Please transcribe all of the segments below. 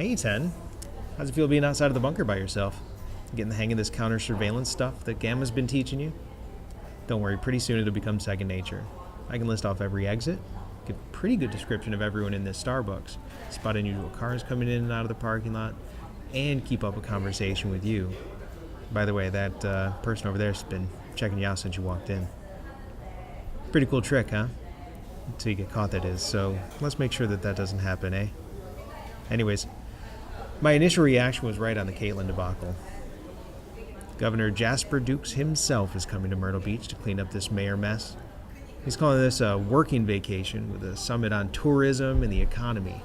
Hey, 10. How's it feel being outside of the bunker by yourself? Getting the hang of this counter-surveillance stuff that Gamma's been teaching you? Don't worry, pretty soon it'll become second nature. I can list off every exit, give a pretty good description of everyone in this Starbucks, spot unusual cars coming in and out of the parking lot, and keep up a conversation with you. By the way, that person over there's been checking you out since you walked in. Pretty cool trick, huh? Until you get caught, that is, so let's make sure that doesn't happen, eh? Anyways, my initial reaction was right on the Caitlin debacle. Governor Jasper Dukes himself is coming to Myrtle Beach to clean up this mayor mess. He's calling this a working vacation with a summit on tourism and the economy.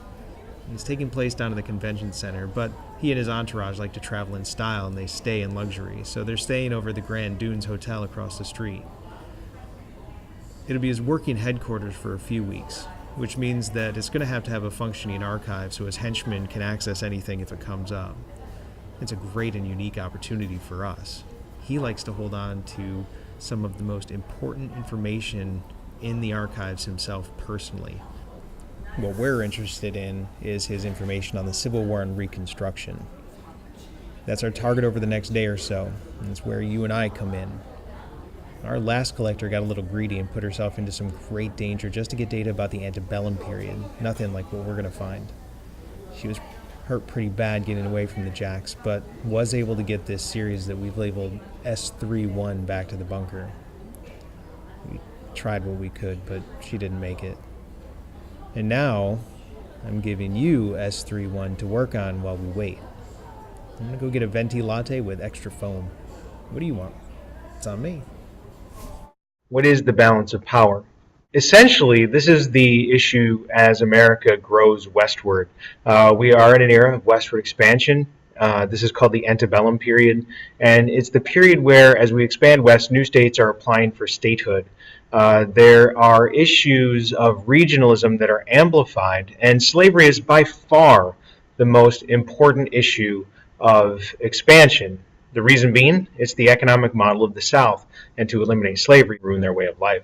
It's taking place down at the convention center, but he and his entourage like to travel in style and they stay in luxury, so they're staying over at the Grand Dunes Hotel across the street. It'll be his working headquarters for a few weeks, which means that it's going to have a functioning archive so his henchmen can access anything if it comes up. It's a great and unique opportunity for us. He likes to hold on to some of the most important information in the archives himself personally. What we're interested in is his information on the Civil War and Reconstruction. That's our target over the next day or so, and it's where you and I come in. Our last collector got a little greedy and put herself into some great danger just to get data about the antebellum period. Nothing like what we're going to find. She was hurt pretty bad getting away from the Jacks, but was able to get this series that we've labeled S31 back to the bunker. We tried what we could, but she didn't make it. And now, I'm giving you S31 to work on while we wait. I'm going to go get a venti latte with extra foam. What do you want? It's on me. What is the balance of power? Essentially, this is the issue as America grows westward. We are in an era of westward expansion. This is called the antebellum period, and it's the period where, as we expand west, new states are applying for statehood. There are issues of regionalism that are amplified, and slavery is by far the most important issue of expansion. The reason being, it's the economic model of the South, and to eliminate slavery, ruin their way of life.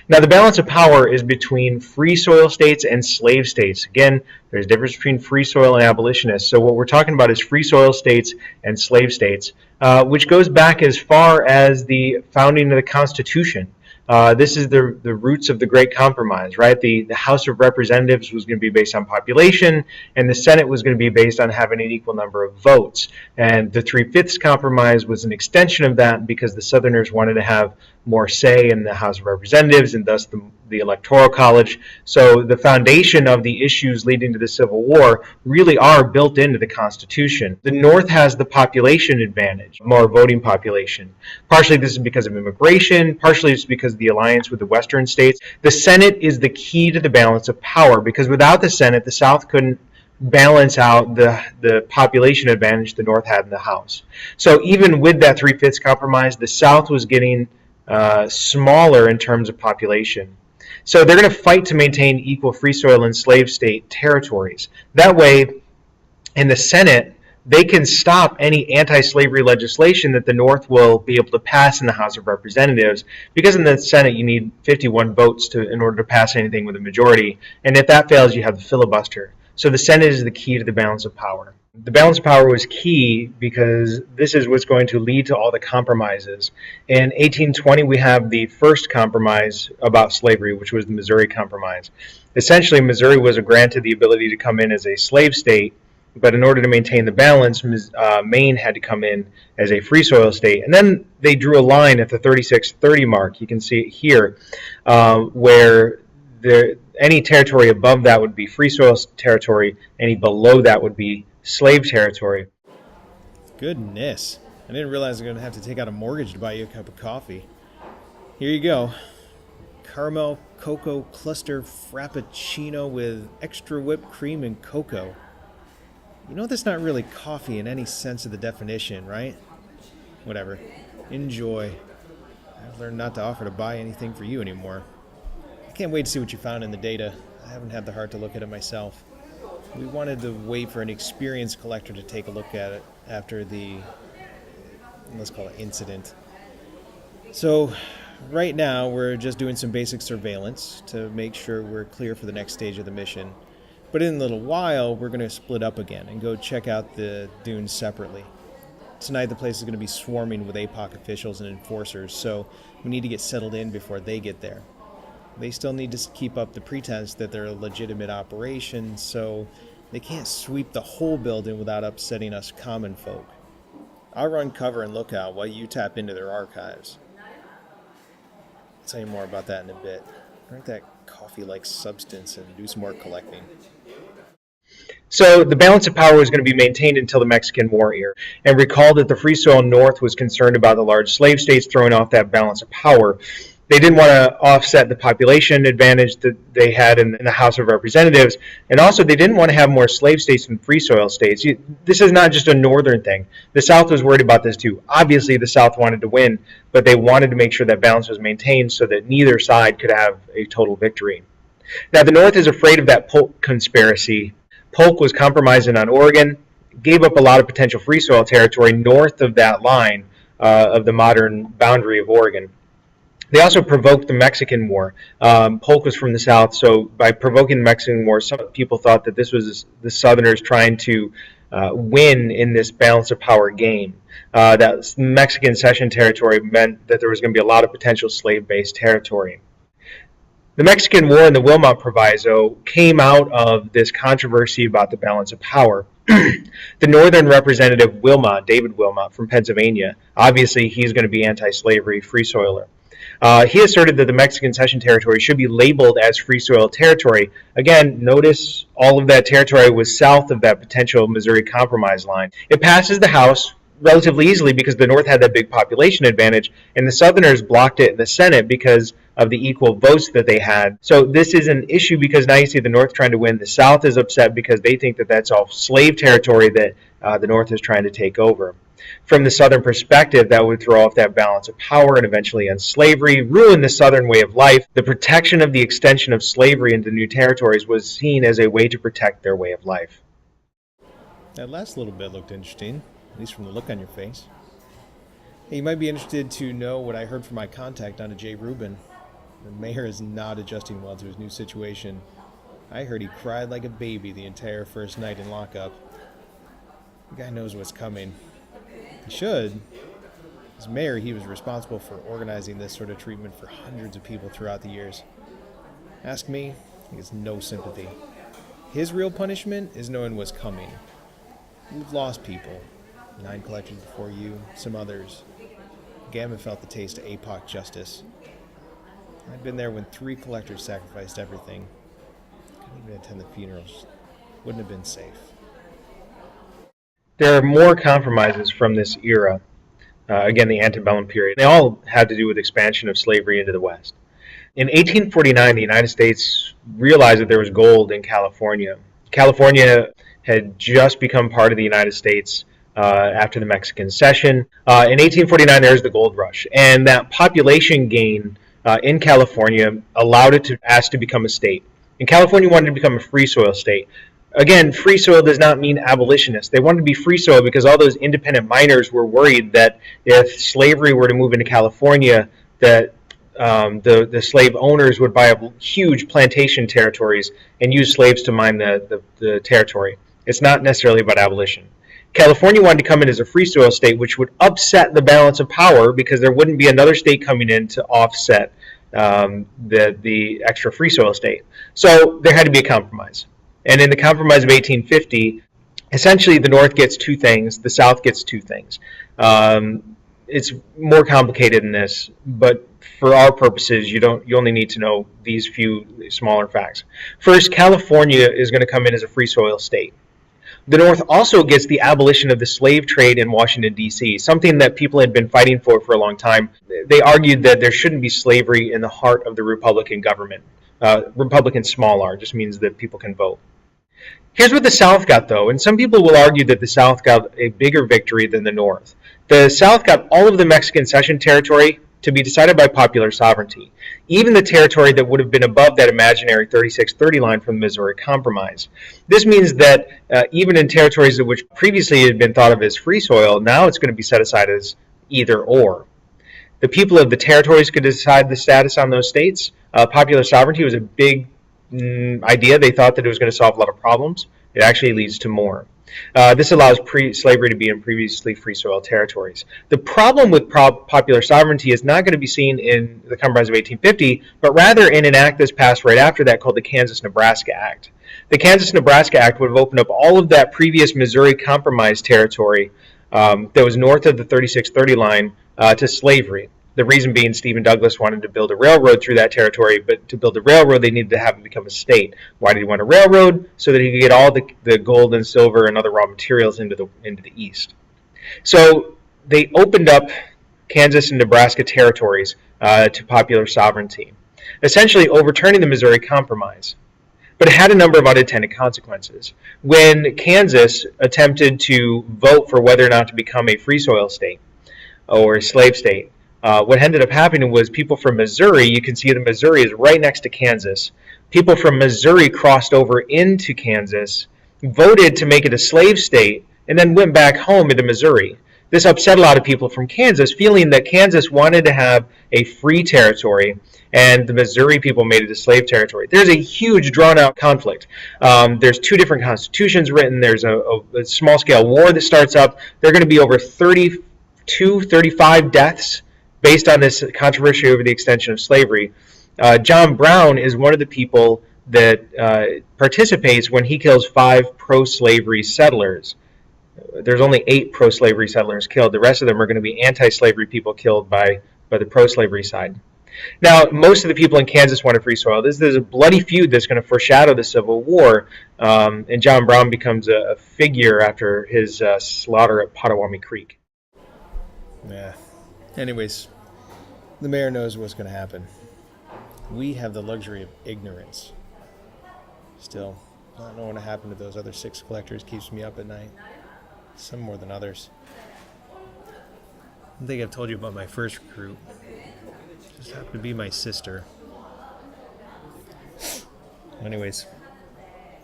Now, the balance of power is between free soil states and slave states. Again, there's a difference between free soil and abolitionists. So what we're talking about is free soil states and slave states, which goes back as far as the founding of the Constitution. This is the roots of the Great Compromise, right? The House of Representatives was going to be based on population, and the Senate was going to be based on having an equal number of votes. And the 3/5 Compromise was an extension of that because the Southerners wanted to have more say in the House of Representatives and thus the Electoral College. So the foundation of the issues leading to the Civil War really are built into the Constitution. The North has the population advantage, more voting population. Partially this is because of immigration, partially it's because of the alliance with the Western states. The Senate is the key to the balance of power because without the Senate, the South couldn't balance out the population advantage the North had in the House. So even with that 3/5 Compromise, the South was getting smaller in terms of population. So they're going to fight to maintain equal free soil and slave state territories. That way, in the Senate, they can stop any anti-slavery legislation that the North will be able to pass in the House of Representatives, because in the Senate you need 51 votes in order to pass anything with a majority, and if that fails you have the filibuster. So the Senate is the key to the balance of power. The balance of power was key because this is what's going to lead to all the compromises. In 1820, we have the first compromise about slavery, which was the Missouri Compromise. Essentially, Missouri was granted the ability to come in as a slave state, but in order to maintain the balance, Maine had to come in as a free soil state. And then they drew a line at the 3630 mark. You can see it here, where any territory above that would be free soil territory, any below that would be slave territory. Goodness, I didn't realize I'm going to have to take out a mortgage to buy you a cup of coffee. Here you go. Caramel cocoa cluster frappuccino with extra whipped cream and cocoa. You know that's not really coffee in any sense of the definition, right? Whatever. Enjoy. I've learned not to offer to buy anything for you anymore. I can't wait to see what you found in the data. I haven't had the heart to look at it myself. We wanted to wait for an experienced collector to take a look at it after the, let's call it, incident. So right now we're just doing some basic surveillance to make sure we're clear for the next stage of the mission. But in a little while, we're going to split up again and go check out the dunes separately. Tonight, the place is going to be swarming with APOC officials and enforcers, so we need to get settled in before they get there. They still need to keep up the pretense that they're a legitimate operation, so they can't sweep the whole building without upsetting us common folk. I'll run cover and lookout while you tap into their archives. I'll tell you more about that in a bit. Drink that coffee-like substance and do some more collecting. So the balance of power was going to be maintained until the Mexican War era. And recall that the Free Soil North was concerned about the large slave states throwing off that balance of power. They didn't want to offset the population advantage that they had in the House of Representatives, and also they didn't want to have more slave states than free soil states. This is not just a northern thing. The South was worried about this too. Obviously, the South wanted to win, but they wanted to make sure that balance was maintained so that neither side could have a total victory. Now, the North is afraid of that Polk conspiracy. Polk was compromising on Oregon, gave up a lot of potential free soil territory north of that line of the modern boundary of Oregon. They also provoked the Mexican War. Polk was from the South, so by provoking the Mexican War, some people thought that this was the Southerners trying to win in this balance of power game. That Mexican cession territory meant that there was going to be a lot of potential slave-based territory. The Mexican War and the Wilmot Proviso came out of this controversy about the balance of power. The Northern Representative Wilmot, David Wilmot from Pennsylvania, obviously he's going to be anti-slavery, free soiler. He asserted that the Mexican cession territory should be labeled as free soil territory. Again, notice all of that territory was south of that potential Missouri Compromise line. It passes the House relatively easily because the North had that big population advantage, and the Southerners blocked it in the Senate because of the equal votes that they had. So this is an issue because now you see the North trying to win. The South is upset because they think that that's all slave territory that the North is trying to take over. From the Southern perspective, that would throw off that balance of power and eventually end slavery, ruin the Southern way of life. The protection of the extension of slavery into new territories was seen as a way to protect their way of life. That last little bit looked interesting, at least from the look on your face. Hey, you might be interested to know what I heard from my contact on a J. Rubin. The mayor is not adjusting well to his new situation. I heard he cried like a baby the entire first night in lockup. The guy knows what's coming. He should. As mayor, he was responsible for organizing this sort of treatment for hundreds of people throughout the years. Ask me, he has no sympathy. His real punishment is knowing what's coming. We've lost people. 9 collectors before you, some others. Gavin felt the taste of APOC justice. I'd been there when 3 collectors sacrificed everything. Couldn't even attend the funerals. Wouldn't have been safe. There are more compromises from this era, again the antebellum period. They all had to do with expansion of slavery into the West. In 1849, the United States realized that there was gold in California. California had just become part of the United States after the Mexican cession. In 1849, there was the gold rush, and that population gain in California allowed it to ask to become a state. And California wanted to become a free soil state. Again, free soil does not mean abolitionist. They wanted to be free soil because all those independent miners were worried that if slavery were to move into California, that the slave owners would buy up huge plantation territories and use slaves to mine the territory. It's not necessarily about abolition. California wanted to come in as a free soil state, which would upset the balance of power because there wouldn't be another state coming in to offset the extra free soil state. So there had to be a compromise. And in the Compromise of 1850, essentially the North gets 2 things, the South gets 2 things. It's more complicated than this, but for our purposes, you only need to know these few smaller facts. First, California is going to come in as a free soil state. The North also gets the abolition of the slave trade in Washington, D.C., something that people had been fighting for a long time. They argued that there shouldn't be slavery in the heart of the Republican government. Republican small r just means that people can vote. Here's what the South got, though, and some people will argue that the South got a bigger victory than the North. The South got all of the Mexican cession territory to be decided by popular sovereignty, even the territory that would have been above that imaginary 3630 line from the Missouri Compromise. This means that even in territories that which previously had been thought of as free soil, now it's going to be set aside as either or. The people of the territories could decide the status on those states. Popular sovereignty was a big idea. They thought that it was going to solve a lot of problems. It actually leads to more. This allows slavery to be in previously free soil territories. The problem with popular sovereignty is not going to be seen in the Compromise of 1850, but rather in an act that's passed right after that called the Kansas-Nebraska Act. The Kansas-Nebraska Act would have opened up all of that previous Missouri Compromise territory that was north of the 3630 line to slavery. The reason being Stephen Douglas wanted to build a railroad through that territory, but to build a railroad they needed to have it become a state. Why did he want a railroad? So that he could get all the gold and silver and other raw materials into the east. So they opened up Kansas and Nebraska territories to popular sovereignty, essentially overturning the Missouri Compromise. But it had a number of unintended consequences. When Kansas attempted to vote for whether or not to become a free soil state or a slave state, what ended up happening was people from Missouri, you can see that Missouri is right next to Kansas. People from Missouri crossed over into Kansas, voted to make it a slave state, and then went back home into Missouri. This upset a lot of people from Kansas, feeling that Kansas wanted to have a free territory, and the Missouri people made it a slave territory. There's a huge drawn-out conflict. There's two different constitutions written. There's a small-scale war that starts up. There are going to be over 35 deaths based on this controversy over the extension of slavery. John Brown is one of the people that participates when he kills 5 pro-slavery settlers. There's only 8 pro-slavery settlers killed. The rest of them are going to be anti-slavery people killed by the pro-slavery side. Now, most of the people in Kansas wanted free soil. There's a bloody feud that's going to foreshadow the Civil War, and John Brown becomes a figure after his slaughter at Potawatomi Creek. Yeah. Anyways, the mayor knows what's going to happen. We have the luxury of ignorance. Still, not knowing what happened to those other 6 collectors keeps me up at night. Some more than others. I think I've told you about my first recruit. Just happened to be my sister. Anyways,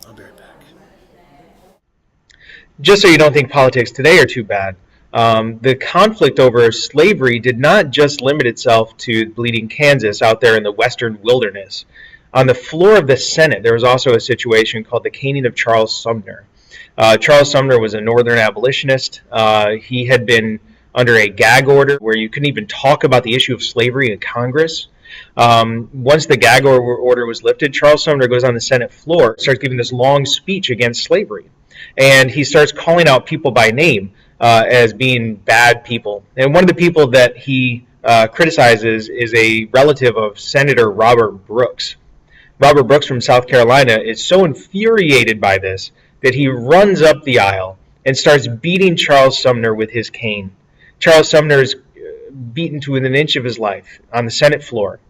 I'll be right back. Just so you don't think politics today are too bad, the conflict over slavery did not just limit itself to bleeding Kansas out there in the western wilderness. On the floor of the Senate, there was also a situation called the caning of Charles Sumner. Charles Sumner was a northern abolitionist. He had been under a gag order where you couldn't even talk about the issue of slavery in Congress. Once the gag order was lifted, Charles Sumner goes on the Senate floor, starts giving this long speech against slavery. And he starts calling out people by name as being bad people. And one of the people that he criticizes is a relative of Senator Robert Brooks. Robert Brooks from South Carolina is so infuriated by this that he runs up the aisle and starts beating Charles Sumner with his cane. Charles Sumner is beaten to within an inch of his life on the Senate floor.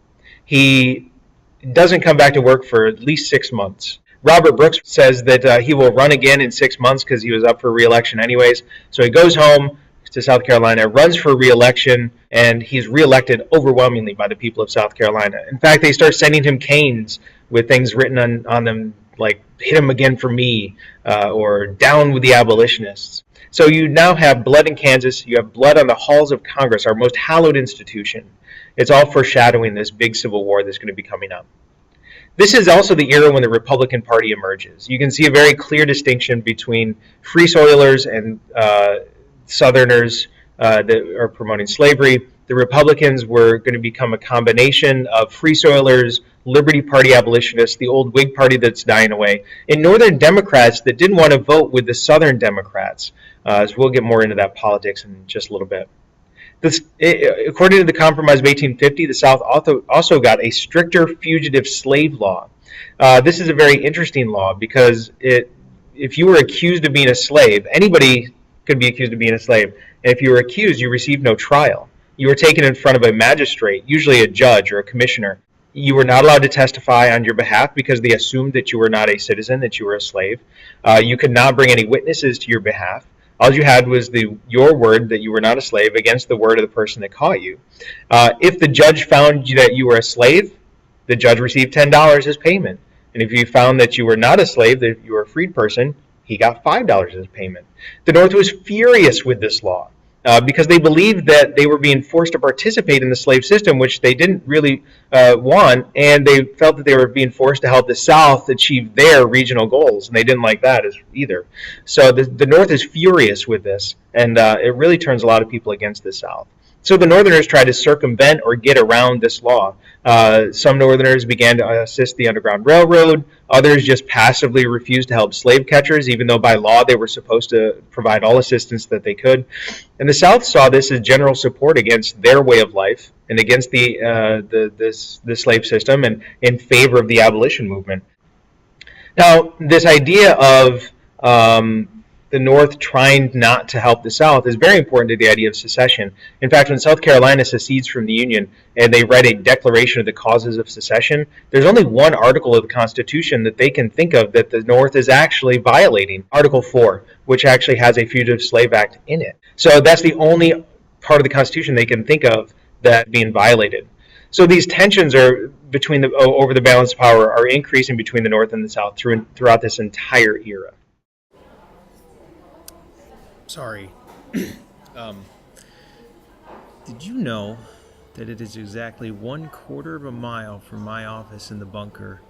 He doesn't come back to work for at least 6 months. Robert Brooks says that he will run again in 6 months because he was up for re-election anyways. So he goes home to South Carolina, runs for re-election, and he's re-elected overwhelmingly by the people of South Carolina. In fact, they start sending him canes with things written on them like, hit him again for me, or down with the abolitionists. So you now have blood in Kansas, you have blood on the halls of Congress, our most hallowed institution. It's all foreshadowing this big civil war that's going to be coming up. This is also the era when the Republican Party emerges. You can see a very clear distinction between free soilers and Southerners that are promoting slavery. The Republicans were going to become a combination of free soilers, Liberty Party abolitionists, the old Whig Party that's dying away, and Northern Democrats that didn't want to vote with the Southern Democrats. So we'll get more into that politics in just a little bit. According to the Compromise of 1850, the South also got a stricter fugitive slave law. This is a very interesting law because if you were accused of being a slave, anybody could be accused of being a slave. And if you were accused, you received no trial. You were taken in front of a magistrate, usually a judge or a commissioner. You were not allowed to testify on your behalf because they assumed that you were not a citizen, that you were a slave. You could not bring any witnesses to your behalf. All you had was your word that you were not a slave against the word of the person that caught you. If the judge found that you were a slave, the judge received $10 as payment. And if you found that you were not a slave, that you were a freed person, he got $5 as payment. The North was furious with this law. because they believed that they were being forced to participate in the slave system, which they didn't really want, and they felt that they were being forced to help the South achieve their regional goals, and they didn't like that either. So the North is furious with this, and it really turns a lot of people against the South. So the Northerners tried to circumvent or get around this law. Some Northerners began to assist the Underground Railroad. Others just passively refused to help slave catchers, even though by law they were supposed to provide all assistance that they could. And the South saw this as general support against their way of life and against the slave system and in favor of the abolition movement. Now, this idea of the North trying not to help the South is very important to the idea of secession. In fact, when South Carolina secedes from the Union and they write a declaration of the causes of secession, there's only one article of the Constitution that they can think of that the North is actually violating, Article 4, which actually has a Fugitive Slave Act in it. So that's the only part of the Constitution they can think of that being violated. So these tensions are over the balance of power are increasing between the North and the South throughout this entire era. Sorry. Did you know that it is exactly 1/4 of a mile from my office in the bunker,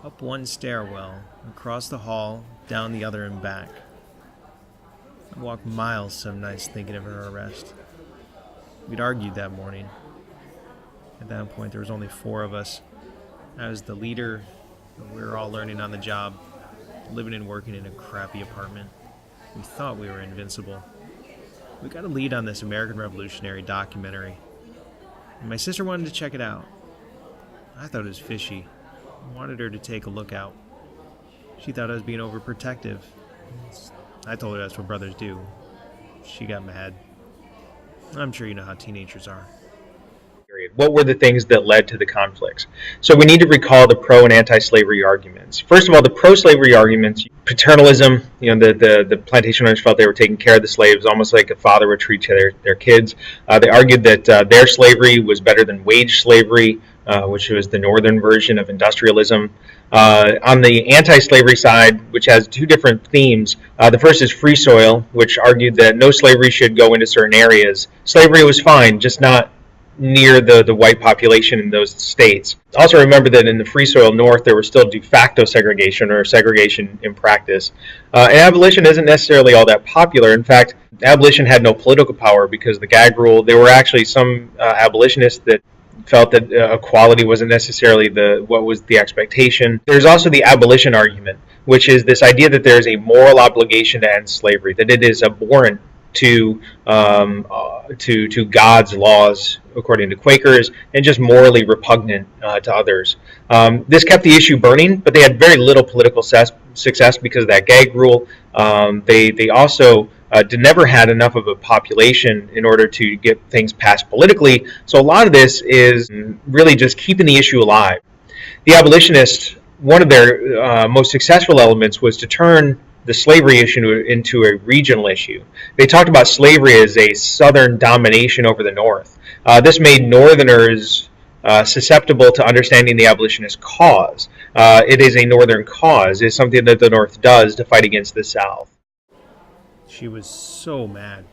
up one stairwell, across the hall, down the other and back? I walked miles some nights thinking of her arrest. We'd argued that morning. At that point, there was only 4 of us. I was the leader, and we were all learning on the job, living and working in a crappy apartment. We thought we were invincible. We got a lead on this American Revolutionary documentary. And my sister wanted to check it out. I thought it was fishy. I wanted her to take a look out. She thought I was being overprotective. I told her that's what brothers do. She got mad. I'm sure you know how teenagers are. What were the things that led to the conflicts? So we need to recall the pro and anti-slavery arguments. First of all, the pro-slavery arguments, paternalism, the plantation owners felt they were taking care of the slaves almost like a father would treat their kids. They argued that their slavery was better than wage slavery, which was the northern version of industrialism. On the anti-slavery side, which has 2 different themes, the first is free soil, which argued that no slavery should go into certain areas. Slavery was fine, just not near the white population in those states. Also remember that in the Free Soil North there was still de facto segregation or segregation in practice. And abolition isn't necessarily all that popular. In fact, abolition had no political power because of the gag rule. There were actually some abolitionists that felt that equality wasn't necessarily what was the expectation. There's also the abolition argument, which is this idea that there is a moral obligation to end slavery, that it is abhorrent to God's laws, according to Quakers, and just morally repugnant to others. This kept the issue burning, but they had very little political success because of that gag rule. They also never had enough of a population in order to get things passed politically. So a lot of this is really just keeping the issue alive. The abolitionists, one of their most successful elements was to turn the slavery issue into a regional issue. They talked about slavery as a southern domination over the North. This made Northerners susceptible to understanding the abolitionist cause. It is a Northern cause. It's something that the North does to fight against the South. She was so mad.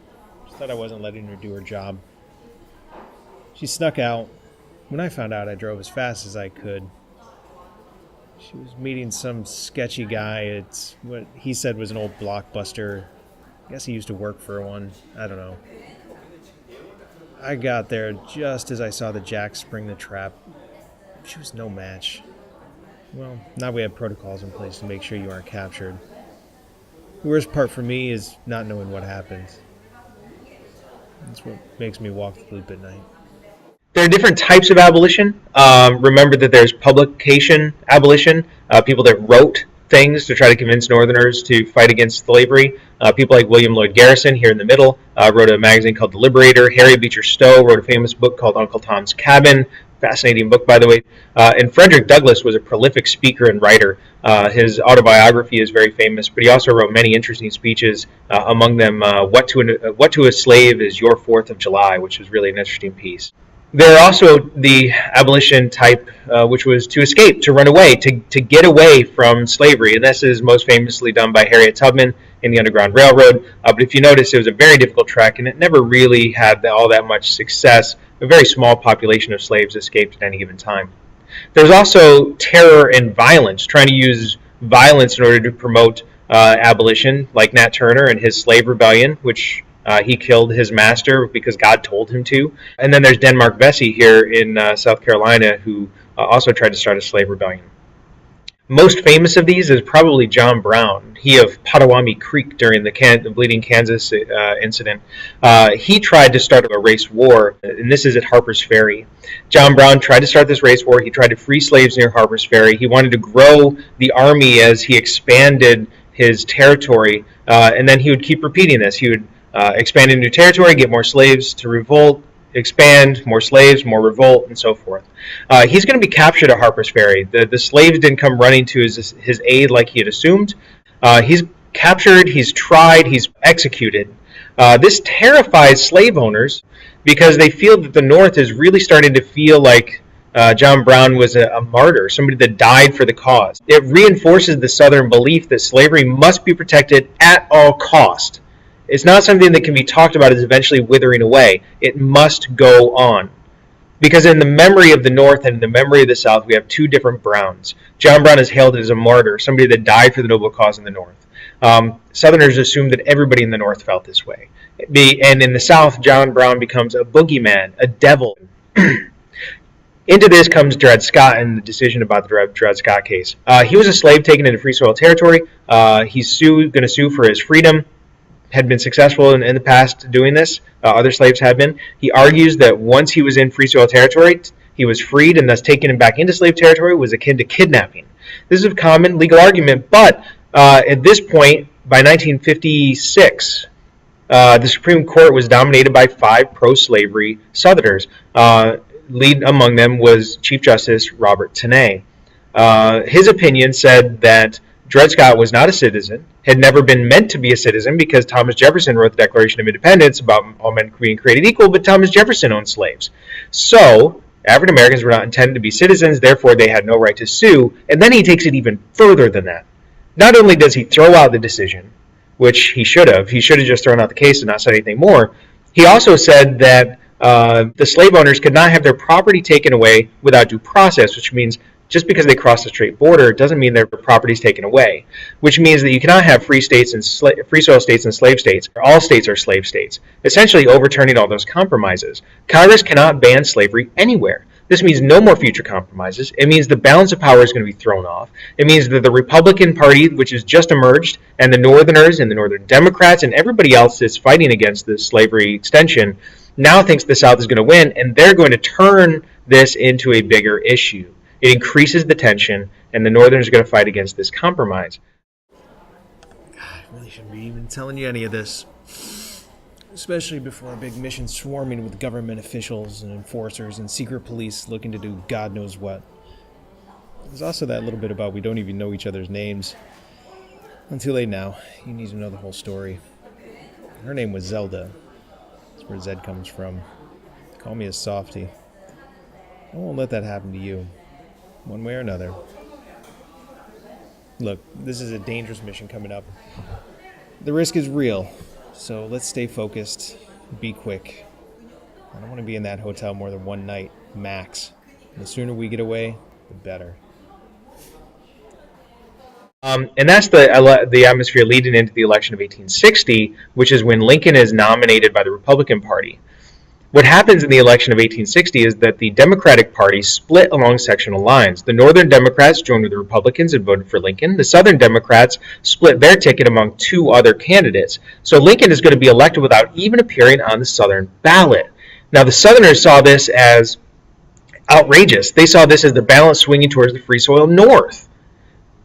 She thought I wasn't letting her do her job. She snuck out. When I found out, I drove as fast as I could. She was meeting some sketchy guy. It's what he said was an old Blockbuster. I guess he used to work for one. I don't know. I got there just as I saw the Jack spring the trap. She was no match. Well, now we have protocols in place to make sure you aren't captured. The worst part for me is not knowing what happens. That's what makes me walk the loop at night. There are different types of abolition. Remember that there's publication abolition, people that wrote things to try to convince Northerners to fight against slavery. People like William Lloyd Garrison, here in the middle, wrote a magazine called The Liberator. Harry Beecher Stowe wrote a famous book called Uncle Tom's Cabin. Fascinating book, by the way. And Frederick Douglass was a prolific speaker and writer. His autobiography is very famous, but he also wrote many interesting speeches, among them What to a Slave is Your 4th of July, which was really an interesting piece. There are also the abolition type, which was to escape, to run away, to get away from slavery. And this is most famously done by Harriet Tubman in the Underground Railroad. But if you notice, it was a very difficult trek, and it never really had all that much success. A very small population of slaves escaped at any given time. There's also terror and violence, trying to use violence in order to promote abolition, like Nat Turner and his slave rebellion, which he killed his master because God told him to. And then there's Denmark Vesey here in South Carolina, who also tried to start a slave rebellion. Most famous of these is probably John Brown, he of Potawatomi Creek during the Bleeding Kansas incident. He tried to start a race war, and this is at Harper's Ferry. John Brown tried to start this race war. He tried to free slaves near Harper's Ferry. He wanted to grow the army as he expanded his territory, and then he would keep repeating this. He would expand into territory, get more slaves to revolt, expand, more slaves, more revolt, and so forth. He's going to be captured at Harper's Ferry. The slaves didn't come running to his aid like he had assumed. He's captured, he's tried, he's executed. This terrifies slave owners because they feel that the North is really starting to feel like John Brown was a martyr, somebody that died for the cause. It reinforces the Southern belief that slavery must be protected at all cost. It's not something that can be talked about as eventually withering away. It must go on. Because in the memory of the North and in the memory of the South, we have two different Browns. John Brown is hailed as a martyr, somebody that died for the noble cause in the North. Southerners assume that everybody in the North felt this way. And in the South, John Brown becomes a boogeyman, a devil. Into this comes Dred Scott and the decision about the Dred Scott case. He was a slave taken into Free Soil territory. He's going to sue for his freedom. Had been successful in the past doing this. Other slaves have been. He argues that once he was in Free Soil territory, he was freed, and thus taking him back into slave territory was akin to kidnapping. This is a common legal argument, but at this point, by 1956, the Supreme Court was dominated by 5 pro-slavery Southerners. Lead among them was Chief Justice Robert Taney. His opinion said that Dred Scott was not a citizen, had never been meant to be a citizen because Thomas Jefferson wrote the Declaration of Independence about all men being created equal, but Thomas Jefferson owned slaves. So, African Americans were not intended to be citizens, therefore they had no right to sue, and then he takes it even further than that. Not only does he throw out the decision, which he should have just thrown out the case and not said anything more, he also said that the slave owners could not have their property taken away without due process, which means just because they cross the straight border doesn't mean their property is taken away, which means that you cannot have free states and free soil states and slave states. All states are slave states, essentially overturning all those compromises. Congress cannot ban slavery anywhere. This means no more future compromises. It means the balance of power is going to be thrown off. It means that the Republican Party, which has just emerged, and the Northerners and the Northern Democrats and everybody else that's fighting against this slavery extension now thinks the South is going to win, and they're going to turn this into a bigger issue. It increases the tension, and the Northerners are going to fight against this compromise. I really shouldn't be even telling you any of this. Especially before a big mission swarming with government officials and enforcers and secret police looking to do God knows what. There's also that little bit about we don't even know each other's names. Not too late now. You need to know the whole story. Her name was Zelda. That's where Zed comes from. Call me a softie. I won't let that happen to you. One way or another. Look, this is a dangerous mission coming up. The risk is real, so let's stay focused. Be quick. I don't want to be in that hotel more than one night, max. And the sooner we get away, the better. And that's the atmosphere leading into the election of 1860, which is when Lincoln is nominated by the Republican Party. What happens in the election of 1860 is that the Democratic Party split along sectional lines. The Northern Democrats joined with the Republicans and voted for Lincoln. The Southern Democrats split their ticket among 2 other candidates. So Lincoln is going to be elected without even appearing on the Southern ballot. Now, the Southerners saw this as outrageous. They saw this as the balance swinging towards the Free Soil North.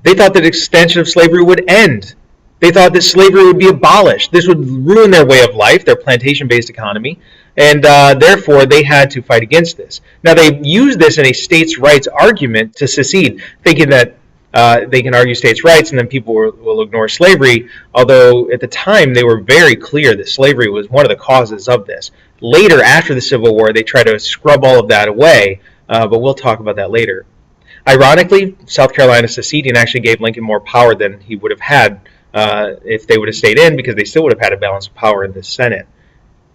They thought that extension of slavery would end. They thought that slavery would be abolished. This would ruin their way of life, their plantation-based economy, and therefore they had to fight against this. Now, they used this in a states' rights argument to secede, thinking that they can argue states' rights and then people will ignore slavery, although at the time they were very clear that slavery was one of the causes of this. Later, after the Civil War, they tried to scrub all of that away, but we'll talk about that later. Ironically, South Carolina seceding actually gave Lincoln more power than he would have had if they would have stayed in, because they still would have had a balance of power in the Senate.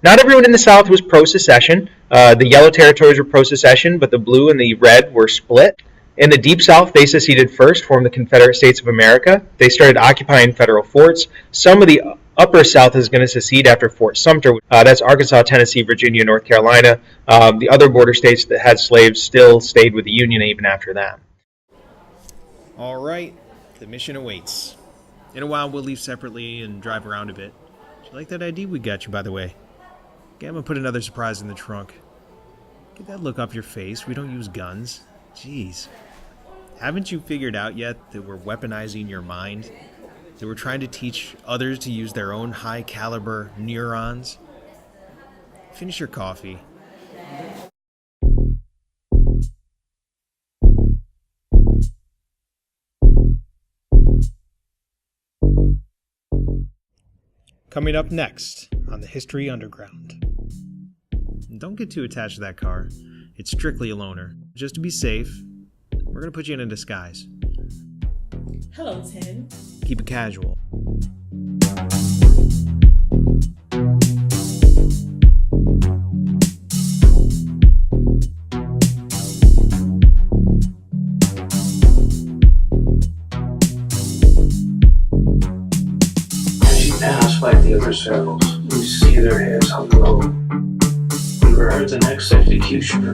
Not everyone in the South was pro-secession. The yellow territories were pro-secession, but the blue and the red were split. In the Deep South, they seceded first, formed the Confederate States of America. They started occupying federal forts. Some of the Upper South is going to secede after Fort Sumter. That's Arkansas, Tennessee, Virginia, North Carolina. The other border states that had slaves still stayed with the Union even after that. All right, the mission awaits. In a while, we'll leave separately and drive around a bit. Do you like that ID we got you, by the way? Gamma put another surprise in the trunk. Get that look off your face. We don't use guns. Jeez. Haven't you figured out yet that we're weaponizing your mind? That we're trying to teach others to use their own high-caliber neurons? Finish your coffee. Coming up next on the History Underground. Don't get too attached to that car. It's strictly a loaner. Just to be safe, we're going to put you in a disguise. Hello, Tim. Keep it casual. As you pass by the other cells, you see their heads hung low. You heard the next executioner